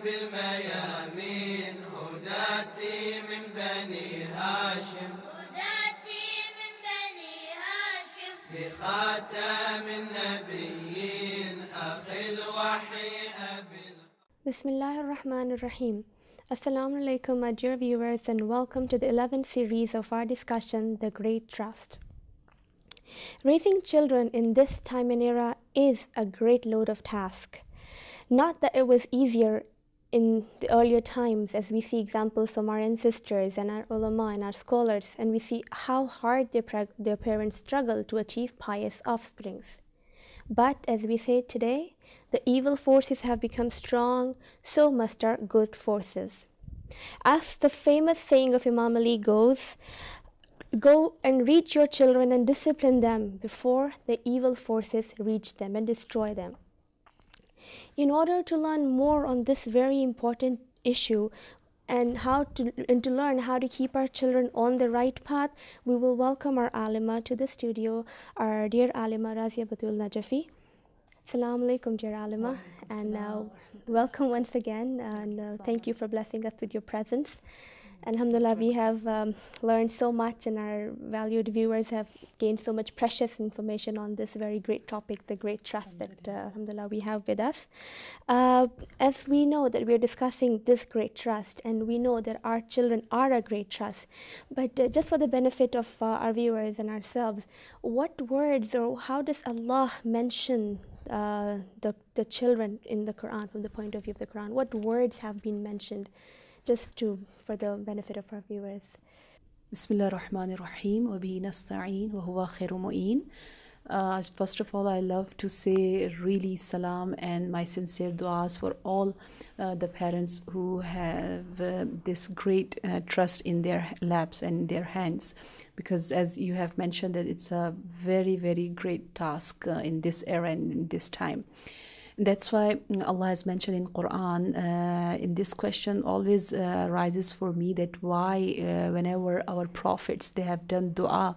بالميامين هداتي من بني هاشم بخاتم النبيين أخي الوحي أبي. Bismillahir Rahmanir Rahim. Assalamu alaikum, my dear viewers, and welcome to the 11th series of our discussion, The Great Trust. Raising children in this time and era is a great load of task. Not that it was easier in the earlier times, as we see examples from our ancestors and our ulama and our scholars, and we see how hard their parents struggle to achieve pious offsprings. But as we say today, the evil forces have become strong, so must our good forces. As the famous saying of Imam Ali goes, go and reach your children and discipline them before the evil forces reach them and destroy them. In order to learn more on this very important issue and to learn how to keep our children on the right path, we will welcome our alima to the studio, our dear alima Razia Batul Najafi. Assalamu alaikum, dear alima, and welcome once again, and thank you for blessing us with your presence. Alhamdulillah, we have learned so much, and our valued viewers have gained so much precious information on this very great topic, the great trust that alhamdulillah we have with us. As we know that we are discussing this great trust, and we know that our children are a great trust, but just for the benefit of our viewers and ourselves, what words or how does Allah mention the children in the Quran, from the point of view of the Quran? What words have been mentioned, just for the benefit of our viewers? Bismillah ar-Rahman ar-Rahim wa bihi nasta'een wa huwa khairu mu'een. First of all, I love to say really salam and my sincere du'as for all the parents who have this great trust in their laps and their hands, because as you have mentioned that it's a very, very great task in this era and in this time. That's why Allah has mentioned in Quran, in this question always rises for me, that why whenever our prophets, they have done dua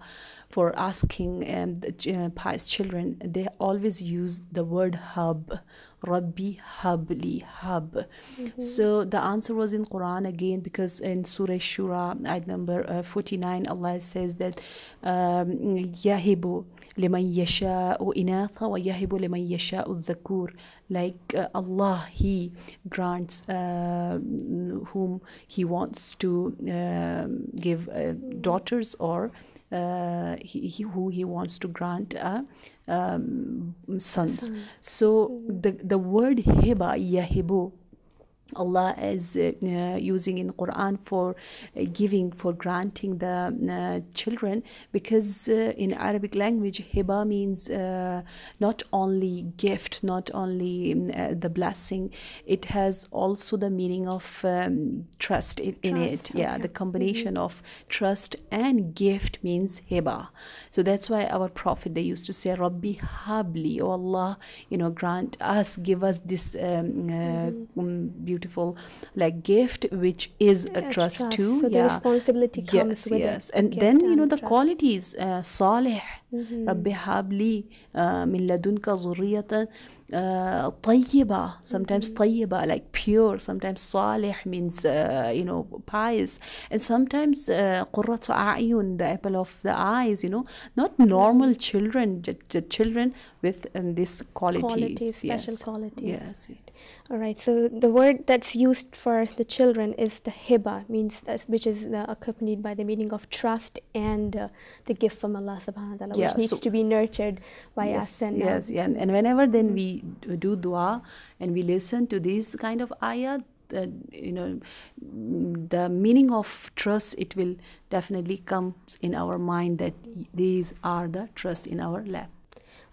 for asking the pious children, they always use the word hab, Rabbi habli, hab. So the answer was in Quran again, because in Surah Shura, ayat number 49, Allah says that yahibu liman yasha'u inatha wa yahibu liman yasha'u dhakur. Like Allah, He grants whom He wants to give daughters, or who He wants to grant sons. So the word hiba, yahibu, Allah is using in Quran for granting the children, because in Arabic language hiba means not only gift, not only the blessing, it has also the meaning of trust in it. Yeah, the combination of trust and gift means hiba. So that's why our Prophet, they used to say Rabbi habli, oh Allah, grant us, give us this beautiful like gift, which is a trust too. So the responsibility comes with it. And then the qualities, salih, Rabbi habli min ladunka zurriyatan طيبة, sometimes طيبة, like pure, sometimes salih means pious, and sometimes قرة أعين, the apple of the eyes, not normal children, the children with this qualities, special qualities. Yes. All right, so the word that's used for the children is the hiba, which is accompanied by the meaning of trust and the gift from Allah subhanahu wa ta'ala, which needs to be nurtured by us. And whenever then we do dua and we listen to these kind of ayat, the meaning of trust, it will definitely come in our mind that these are the trust in our lap.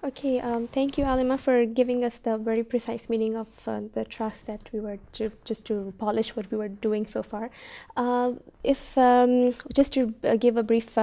Okay, thank you, Alima, for giving us the very precise meaning of the trust that we were just to polish what we were doing so far. Just to give a brief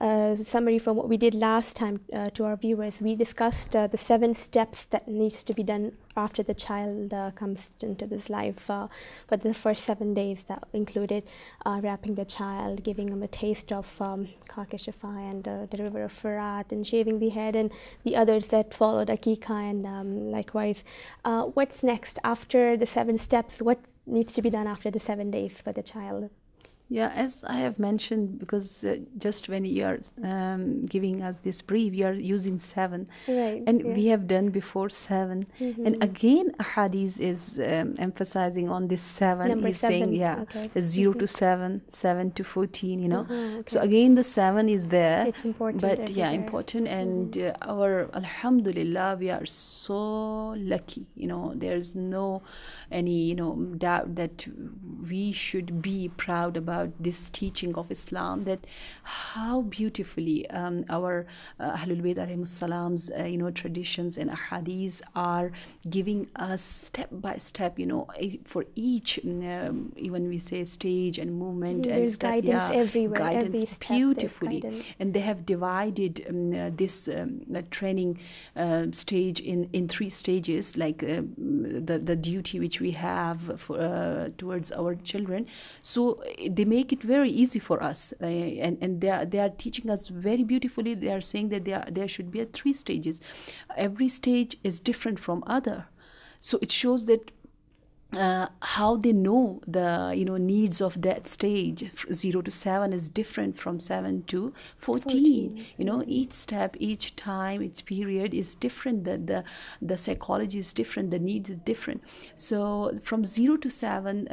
summary from what we did last time to our viewers. We discussed the 7 steps that needs to be done after the child comes into this life for the first 7 days. That included wrapping the child, giving him a taste of Khake Shafa and the river of Farat, and shaving the head, and the others that followed, Akika, and likewise. What's next after the 7 steps? What needs to be done after the 7 days for the child? Yeah, as I have mentioned, because just when you are giving us this brief, you are using 7, right? And we have done before 7, and again, Hadith is emphasizing on this 7. Number He's 7. saying, Okay. 0 to 7, 7 to 14. You know, Okay. so again, the 7 is there. It's important. But everywhere. important, and our Alhamdulillah, we are so lucky. You know, there's no any doubt that we should be proud about this teaching of Islam, that how beautifully our Ahlul Bayt alayhimus salam's traditions and ahadith are giving us step by step, for each even we say stage and movement and there's step, guidance everywhere, guidance every step beautifully. guidance. And they have divided this training stage in 3 stages, like the duty which we have for, towards our children. So they make it very easy for us, and they are teaching us very beautifully. They are saying that there should be 3 stages. Every stage is different from other, so it shows that how they know the needs of that stage. 0 to 7 is different from 7 to 14. Each step, each time, each period is different. The psychology is different, the needs is different. So from 0 to 7,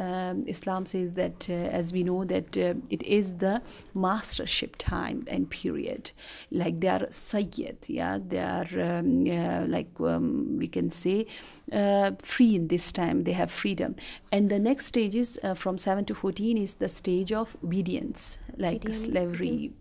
Islam says that as we know that it is the mastership time and period. Like they are sayyid, they are we can say free in this time. They have freedom. And the next stage is from 7 to 14 is the stage of obedience, like slavery,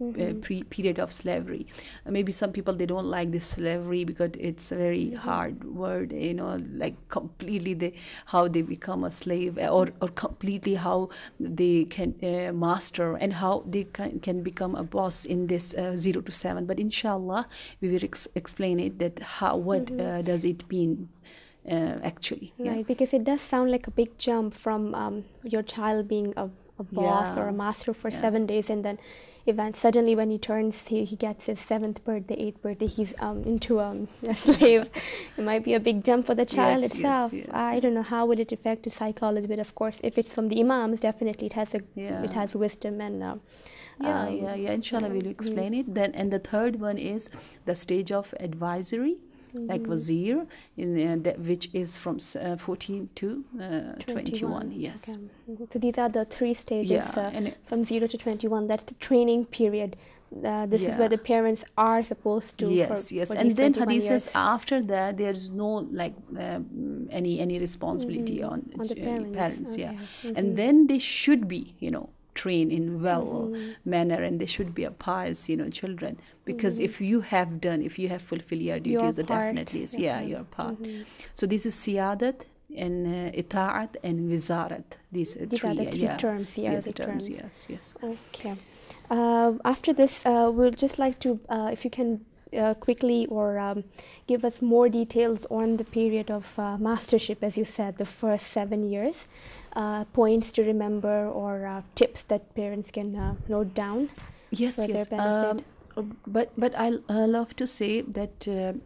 period of slavery. Maybe some people, they don't like this slavery because it's a very hard word, like completely how they become a slave, or completely how they can master and how they can become a boss in this 0 to 7. But inshallah we will explain it, that what does it mean actually. Right, because it does sound like a big jump from your child being a boss or a master for 7 days, and then suddenly when he turns, he gets his 7th birthday, 8th birthday, he's into a slave. It might be a big jump for the child itself. I don't know how would it affect the psychology, but of course, if it's from the imams, definitely it has wisdom and. Inshallah we'll explain it then. And the third one is the stage of advisory, like wazir, which is from 14 to 21. Yes. Okay. So these are the 3 stages from 0 to 21. That's the training period. This is where the parents are supposed to. For and then Hadith says after that there's no any responsibility on the parents. Okay. And then they should be trained in well manner, and they should be a pious children, because if you have fulfilled your duties, definitely is your part. So this is siyadat and ita'at and wizarat. These are the 3 terms. Terms. Yes. Okay. After this, we'd just like to, if you can quickly or give us more details on the period of mastership, as you said, the first 7 years, points to remember or tips that parents can note down for their benefit. But I love to say that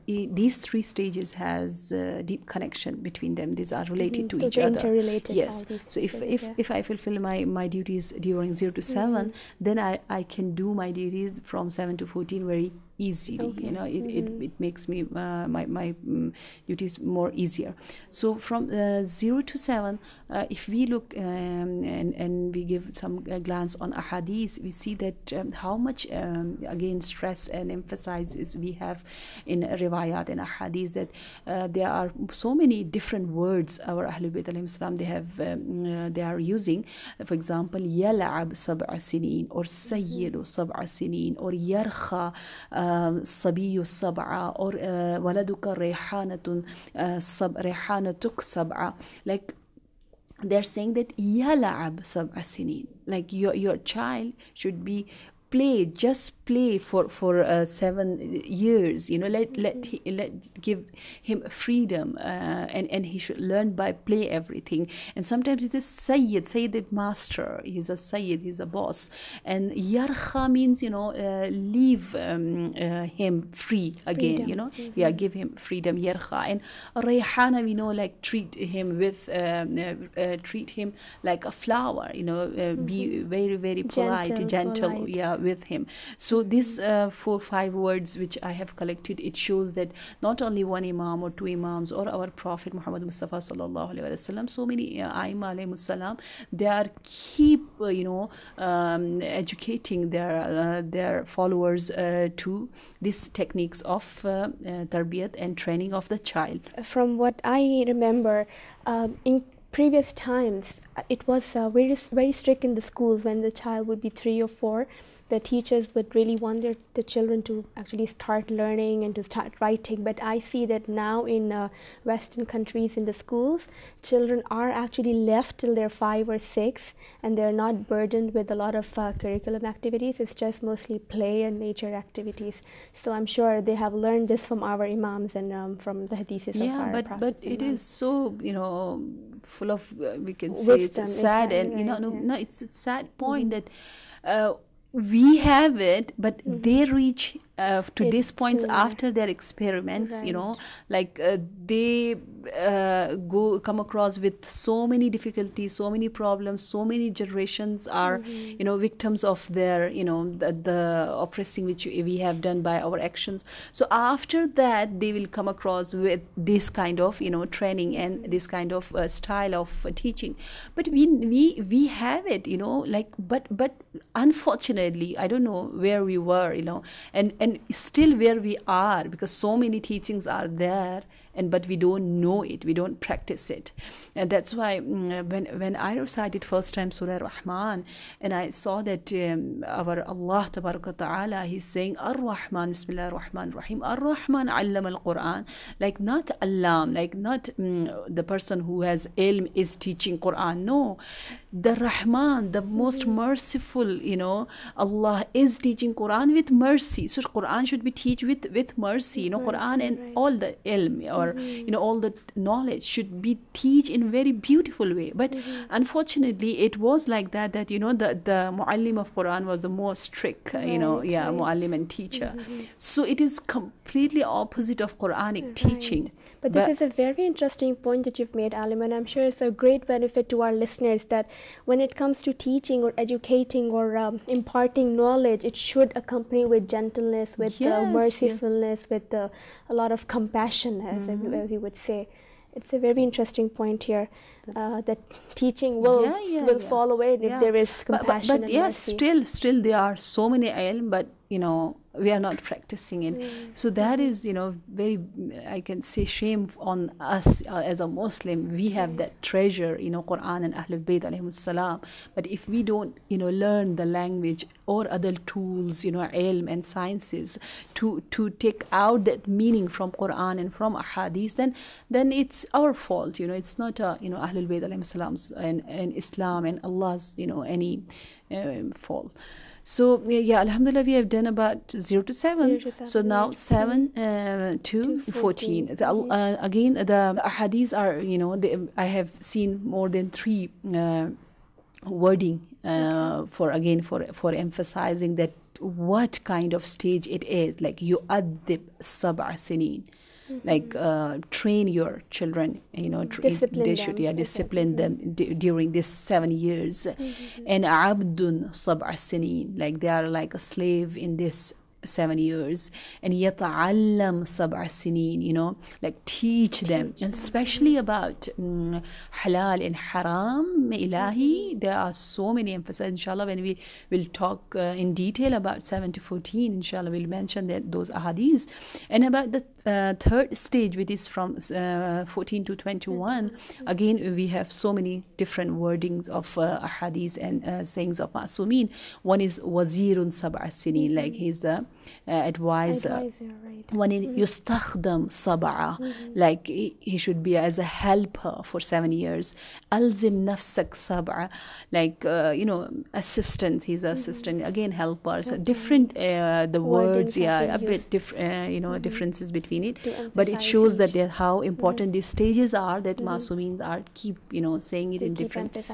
these 3 stages has deep connection between them. These are related to each other. Interrelated. Yes. So if I fulfill my duties during 0 to 7, then I can do my duties from 7 to 14 very easily. It makes me my duties more easier. So from 0 to 7, if we look and we give some glance on ahadith, we see that how much again stress and emphasizes we have in riwayat and ahadith, that there are so many different words our Ahlul Bayt alayhim salam they are using. For example, yal'ab sab'a sinin, or sayyidu sab'a sinin, or yarkha الصبي السبعة, or ولدك ريحانة ريحانتك سبعة. Like they're saying that يلعب سبع سنين, like your child should be play, just play for 7 years. Let give him freedom, and he should learn by play everything. And sometimes it is Sayyid the master. He's a Sayyid, he's a boss. And yarkha means leave him free again. Freedom. Give him freedom. Yarkha. And rayhana, we know, like treat him like a flower. Be very, very polite, gentle. With him. So this 4-5 words which I have collected, it shows that not only one imam or two imams or our Prophet Muhammad Mustafa sallallahu alaihi wasallam, so many Aima alayhimus salam, they are keep educating their followers to these techniques of tarbiyat and training of the child. From what I remember, in previous times, it was very, very strict in the schools. When the child would be 3 or 4, the teachers would really want the children to actually start learning and to start writing. But I see that now in Western countries, in the schools, children are actually left till they're 5 or 6, and they're not burdened with a lot of curriculum activities. It's just mostly play and nature activities. So I'm sure they have learned this from our imams and from the hadiths of our prophets. But it is so full of we can say wisdom, it's sad, and right, it's a sad point that we have it, but they reach to these points after their experiments. Right. Like they come across with so many difficulties, so many problems, so many generations are victims of their the oppressing which we have done by our actions. So after that they will come across with this kind of training and this kind of style of teaching. But we have it, but unfortunately I don't know where we were, and still where we are, because so many teachings are there, but we don't know it, we don't practice it. And that's why when I recited first time Surah Rahman, and I saw that our Allah Tabaraka Ta'ala, he's saying Ar-Rahman, Bismillah ar-Rahman ar-Rahim, Ar-Rahman allama al-Quran, like not Allam, like not the person who has ilm is teaching Quran. No, the Rahman, the most merciful, Allah is teaching Quran with mercy. So Quran should be taught with mercy. Quran and all the ilm or all the knowledge should be taught in very beautiful way. But unfortunately it was like that the muallim of Quran was the most strict, muallim and teacher. So it is completely opposite of Quranic teaching. But this is a very interesting point that you've made, Alim, and I'm sure it's a great benefit to our listeners that when it comes to teaching or educating or imparting knowledge, it should accompany with gentleness, with mercifulness, with a lot of compassion, as you would say. It's a very interesting point here, that teaching will fall away if there is compassion but and yes, mercy. still there are so many ilm, but we are not practicing it. So that is very, I can say, shame on us as a Muslim. We have that treasure, Quran and Ahlul Bayt alayhimus salam, but if we don't learn the language or other tools, ilm and sciences to take out that meaning from Quran and from ahadith, then it's our fault. It's not Ahlul Bayt alayhimus salam's and Islam and Allah's any fault. So alhamdulillah, we have done about 0 to 7. So now 7 to 14. Again, the ahadith are I have seen more than 3 wording for emphasizing that what kind of stage it is, like yu'addib sab'a sinin. Like train your children, discipline them during this 7 years. And abdun sab'a sinin, like they are like a slave in this 7 years. And yata'allam sab'a sinin, like teach them, and especially about halal and haram, ilahi. There are so many emphasis. Inshallah, when we will talk in detail about 7 to 14, inshallah, we'll mention those ahadith. And about the third stage, which is from 14 to 21, again, we have so many different wordings of ahadith and sayings of Ma'sumin. One is wazirun sab'a sinin, like he's the advisor. Right. When يستخدم سبعة, like he should be as a helper for 7 years. ألزم نفسك سبعة, like assistant. He's assistant again, helper. So different the words, a bit different, differences between it. But it shows that how important these stages are, that Masumins are keep saying it in different. It.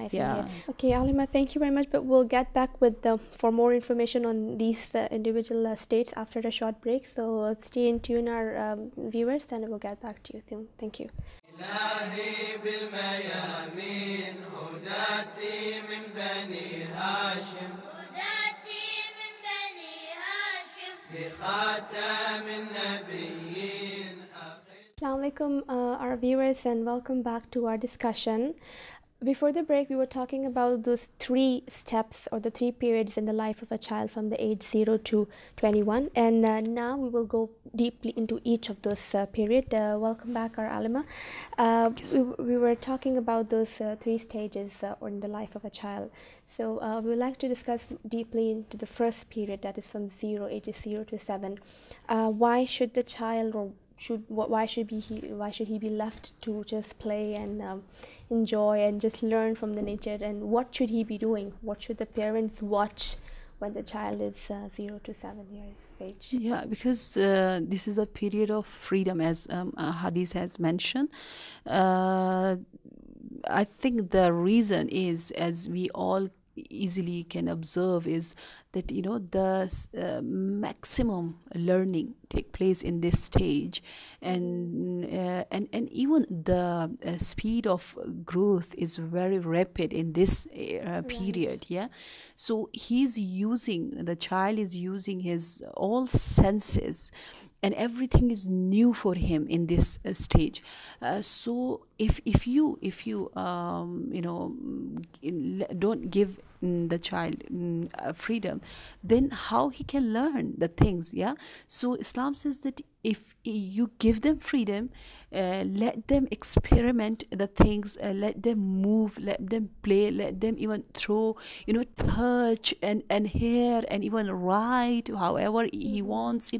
Okay, Alima, thank you very much. But we'll get back with for more information on these individual states after a short break. So stay in tune, our viewers, and we'll get back to you soon. Thank you. إلهي بالميامين هداتي من بني هاشم بخاتم النبيين. Assalamu alaikum, our viewers, and welcome back to our discussion. Before the break, we were talking about those 3 steps or the 3 periods in the life of a child from the age 0 to 21, and now we will go deeply into each of those periods. Welcome back, our Alima. We were talking about those 3 stages in the life of a child. So we would like to discuss deeply into the first period, that is from ages 0 to 7. Why should the child, or why should he be left to just play and enjoy and just learn from the nature, and what should he be doing? What should the parents watch when the child is 0 to 7 years of age? Yeah, because this is a period of freedom, as Hadith has mentioned. I think the reason is, as we all easily can observe, is that the maximum learning take place in this stage, and even the speed of growth is very rapid in this period. So the child is using his all senses, and everything is new for him in this stage. So if you don't give the child freedom, then how he can learn the things? So Islam says that if you give them freedom, let them experiment the things, let them move, let them play, let them even throw, touch and hear, and even write however he wants,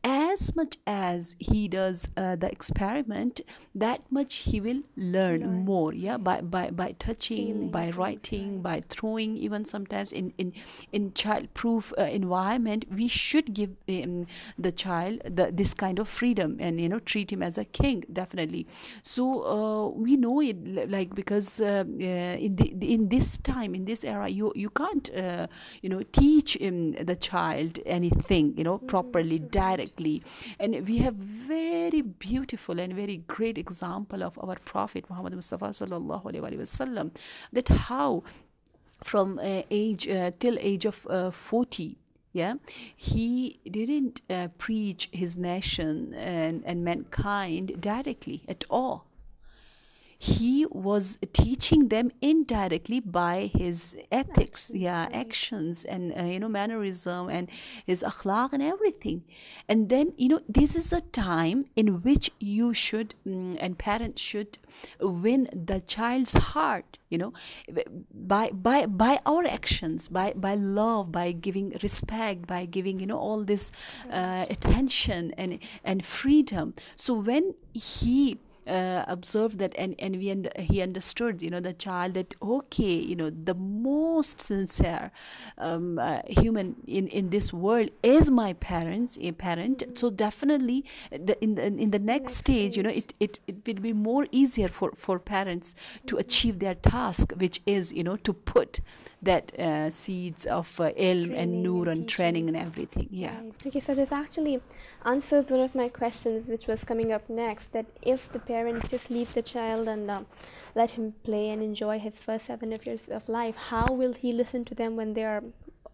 as much as he does the experiment, that much he will learn more, by touching, feeling, by writing, by throwing. Even sometimes in child-proof environment, we should give the child this kind of freedom, and treat him as a king, definitely. So we know it, like, because in this time, in this era, you can't teach the child anything properly, directly. And we have very beautiful and very great example of our Prophet Muhammad Mustafa sallallahu alaihi wasallam, that how from till age of 40, he didn't preach his nation and mankind directly at all. He was teaching them indirectly by his ethics, actions, and mannerism, and his akhlaq and everything. And then this is a time in which you should and parents should win the child's heart, by our actions, by love, by giving respect, by giving all this attention and freedom. So when he observed that, and he understood the child, that the most sincere human in this world is my parent. So definitely in the next stage, it will be more easier for parents to achieve their task, which is to put that seeds of ilm and nur and training and everything. Right. Okay, so this actually answers one of my questions, which was coming up next, that if the parents just leave the child and let him play and enjoy his first 7 years of life, how will he listen to them when they are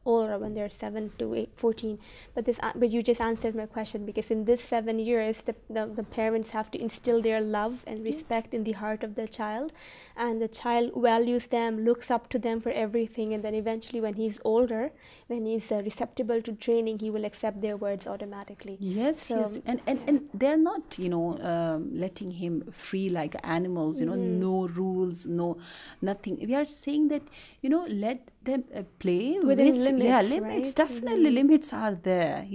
older, when they're 7 to 14? But you just answered my question, because in this 7 years the parents have to instill their love and respect in the heart of the child, and the child values them, looks up to them for everything, and then eventually when he's older, when he's receptible to training, he will accept their words automatically. Yes. And they're not letting him free like animals, no rules, no nothing. We are saying that let them play within limits, limits, right? definitely limits are there,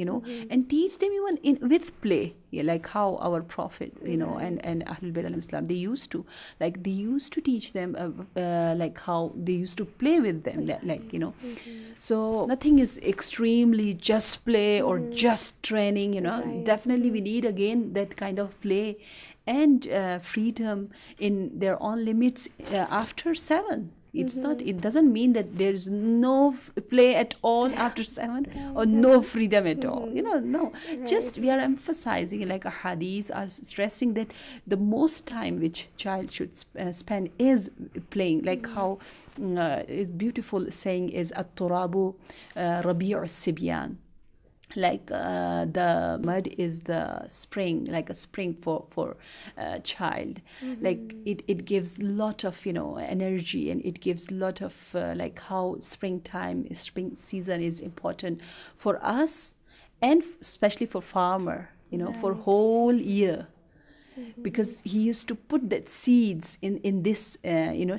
and teach them even with play, like how our Prophet, and Ahlul Bayt alayhim salam, they used to teach them like how they used to play with them, so nothing is extremely just play or just training, Right. definitely we need again that kind of play and freedom in their own limits after 7. It's not, it doesn't mean that there's no play at all after 7 or no freedom at all, no. Just we are emphasizing, like a hadith are stressing that the most time which child should spend is playing, like how beautiful saying is at-turabu rabi'u as-sibyan, like the mud is the spring, like a spring for child. Like it gives lot of energy, and it gives lot of like how spring season is important for us, and especially for farmer, for whole year, because he used to put that seeds in this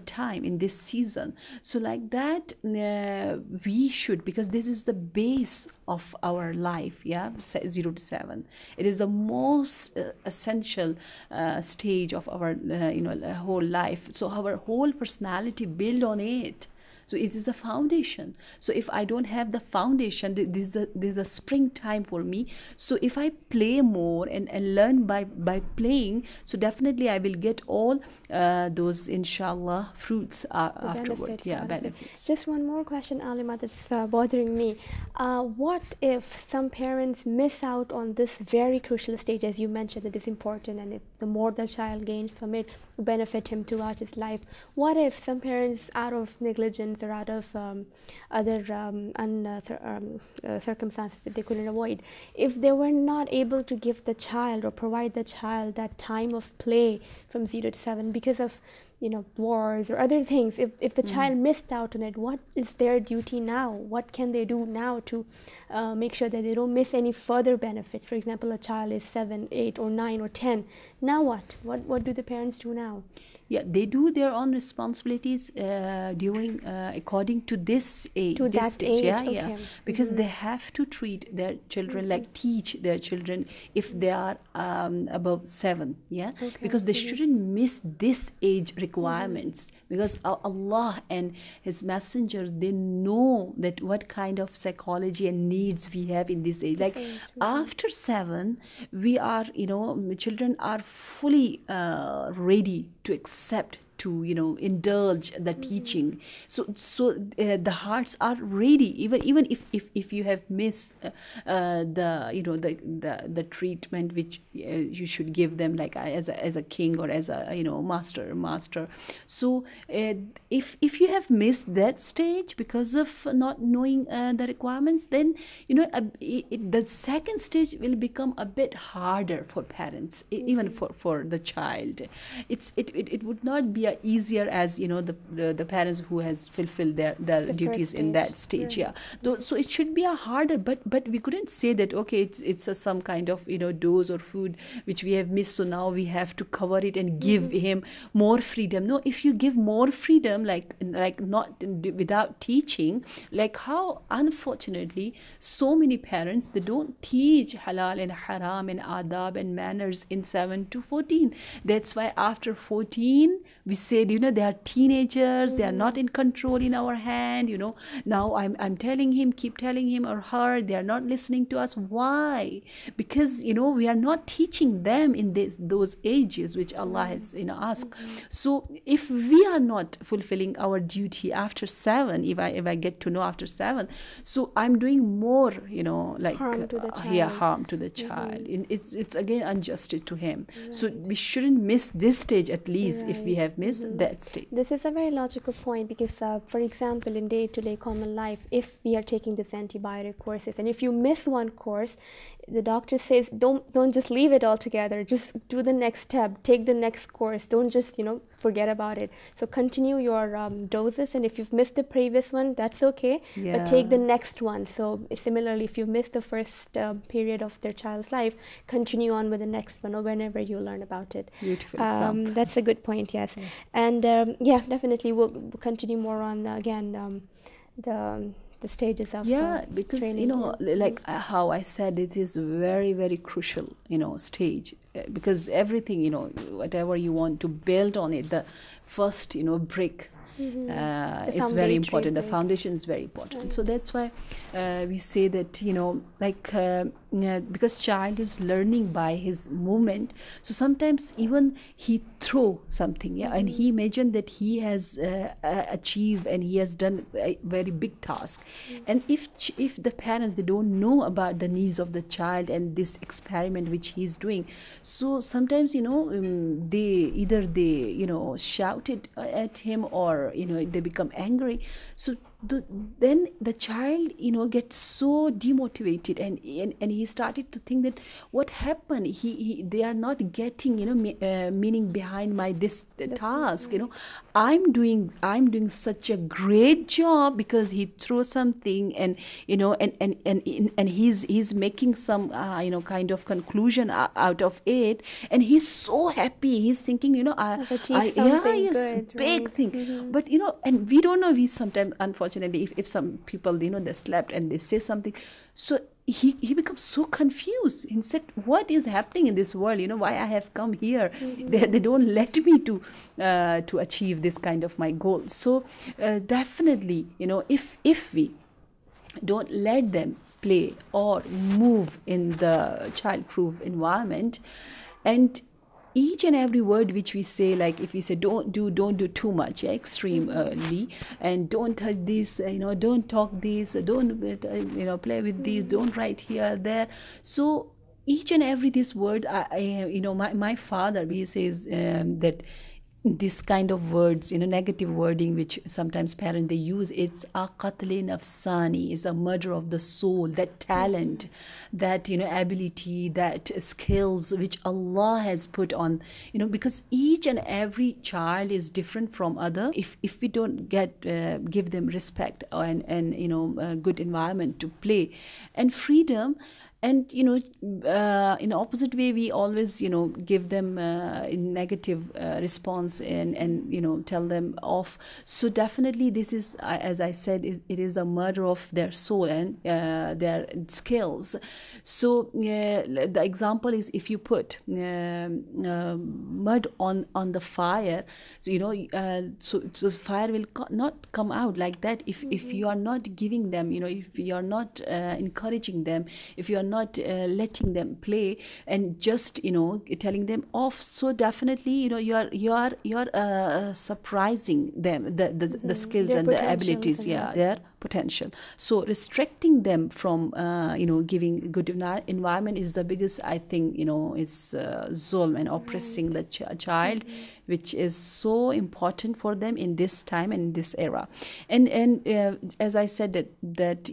time, in this season. So like that we should, because this is the base of our life, 0 to 7. It is the most essential stage of our whole life. So our whole personality build on it. So it is the foundation. So if I don't have the foundation, this is a springtime for me. So if I play more and learn by playing, so definitely I will get all those, inshallah, fruits afterward. Benefits. Just one more question, Alima, that's bothering me. What if some parents miss out on this very crucial stage, as you mentioned, it is important, and if the more the child gains from it, will benefit him throughout his life. What if some parents, out of negligence or out of other circumstances that they couldn't avoid, if they were not able to give the child or provide the child that time of play from 0 to 7 because of wars or other things, if the child missed out on it, what is their duty now? What can they do now to make sure that they don't miss any further benefit? For example, a child is 7, 8 or 9 or 10. Now what do the parents do now? They do their own responsibilities during according to this age, to this that stage. age. Because they have to treat their children, like teach their children if they are above 7, because they shouldn't miss this age requirements, because Allah and His messengers, they know that what kind of psychology and needs we have in this age. Like after 7, we are, children are fully ready to accept, to indulge the teaching. So the hearts are ready, even if you have missed the treatment which you should give them, like as a king or as a master. So if you have missed that stage because of not knowing the requirements, then the second stage will become a bit harder for parents, even for the child. It would not be easier as the parents who has fulfilled their duties in that stage. So it should be a harder, but we couldn't say that okay, it's some kind of dose or food which we have missed, so now we have to cover it and give him more freedom. No, if you give more freedom, like not without teaching, like how unfortunately so many parents, they don't teach halal and haram and adab and manners in 7 to 14. That's why after 14 we said, they are teenagers, they are not in control in our hand, now I'm telling him, keep telling him or her, they are not listening to us. Why? Because we are not teaching them in those ages which Allah has asked. So if we are not fulfilling our duty after 7, if I get to know after 7, so I'm doing more like harm to the child. Harm to the child. It's again unjust to him. So we shouldn't miss this stage, at least if we have missed that stage. This is a very logical point, because for example, in day-to-day common life, if we are taking this antibiotic courses, and if you miss one course, the doctor says don't just leave it altogether, just do the next step, take the next course, don't just forget about it. So continue your doses, and if you've missed the previous one, that's okay, but take the next one. So similarly, if you missed the first period of their child's life, continue on with the next one, or whenever you learn about it. Beautiful example. That's a good point. Yes. And definitely we'll continue more on again the the stages of because training, like how I said, it is very, very crucial stage, because everything, whatever you want to build on it, the first brick is very important. The foundation is very important. Right. So that's why we say that because child is learning by his movement, so sometimes even he throw something, and he imagine that he has achieved and he has done a very big task. And if the parents, they don't know about the needs of the child and this experiment which he is doing, so sometimes they shout it at him, or they become angry. So then the child gets so demotivated, and he started to think that what happened, they are not getting meaning behind my this task. I'm doing such a great job because he threw something, and and he's making some kind of conclusion out of it, and he's so happy. He's thinking I've achieved something good, big right? thing. But and we don't know, we sometimes unfortunately, if some people they slept and they say something, so he becomes so confused. He said, what is happening in this world? Why I have come here? They don't let me to achieve this kind of my goal. So definitely, if we don't let them play or move in the child-proof environment, and each and every word which we say, like if we say don't do too much extremely, and don't touch this, don't talk this, don't play with this, don't write here, there. So each and every this word, my father, he says that this kind of words, negative wording which sometimes parents they use, it's a qatl nafsani, is a murder of the soul, that talent, that ability, that skills which Allah has put on, because each and every child is different from other. If we don't give them respect and a good environment to play and freedom, and in opposite way, we always give them in negative response, and tell them off. So definitely this is, as I said, it is the murder of their soul and their skills. So the example is, if you put mud on the fire, so so fire will not come out like that if you are not giving them, if you are not encouraging them, if you are not letting them play, and just telling them off. So definitely you are surprising them, the skills their and the abilities, their potential. So restricting them from giving good environment is the biggest, I think, it's zulm and oppressing the child, which is so important for them in this time and in this era. And as I said, that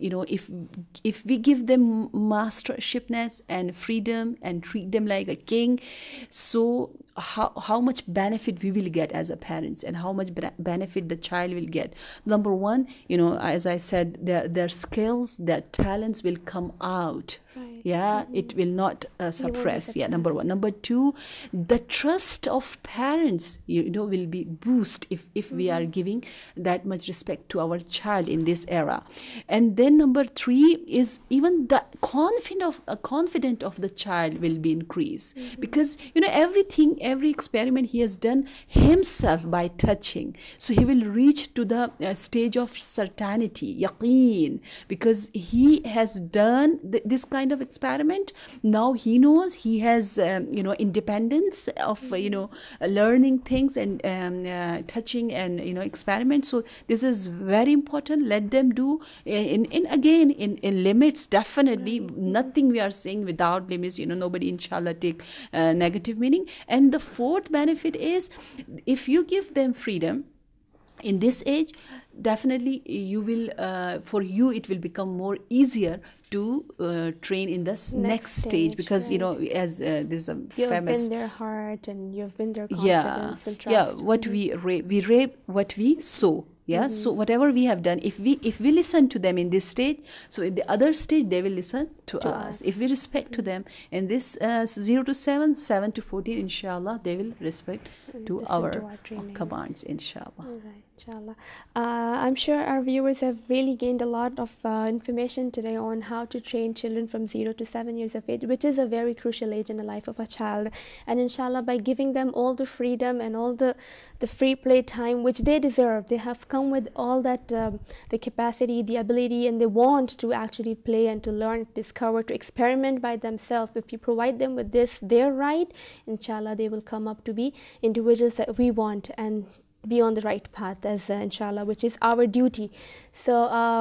if we give them mastershipness and freedom and treat them like a king, so how much benefit we will get as a parents, and how much benefit the child will get. Number one, as I said, their skills, their talents will come out. Right. It will not suppress. Number one. Number two, the trust of parents will be boost if we are giving that much respect to our child in this era. And then number three is, even the confidence of the child will be increased, because every experiment he has done himself by touching, so he will reach to the stage of certainty, yaqeen, because he has done this kind of experiment. Now he knows, he has independence of learning things and touching and experiment. So this is very important. Let them do in limits. Definitely nothing we are saying without limits. Nobody inshallah take negative meaning. And the fourth benefit is, if you give them freedom in this age, definitely you will for you it will become more easier to train in the next stage, because right. As there's a you've famous, been their heart and you've been their confidence and trust. What we rape what we sow. So whatever we have done, if we listen to them in this stage, so in the other stage they will listen to us. If we respect to them in this 0 to 7, 7 to 14, inshallah they will respect to our commands, inshallah. All right. Inshallah. I'm sure our viewers have really gained a lot of information today on how to train children from 0 to 7 years of age, which is a very crucial age in the life of a child. And inshallah, by giving them all the freedom and all the free play time which they deserve, they have come with all that, the capacity, the ability, and they want to actually play and to learn, discover, to experiment by themselves. If you provide them with this, their right, inshallah, they will come up to be individuals that we want and be on the right path, as inshallah, which is our duty. So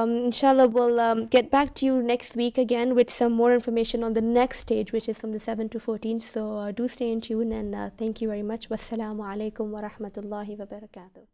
inshallah, we'll get back to you next week again with some more information on the next stage, which is from the 7 to 14. So do stay in tune, and thank you very much. Wassalamu alaikum wa rahmatullahi wa barakatuh.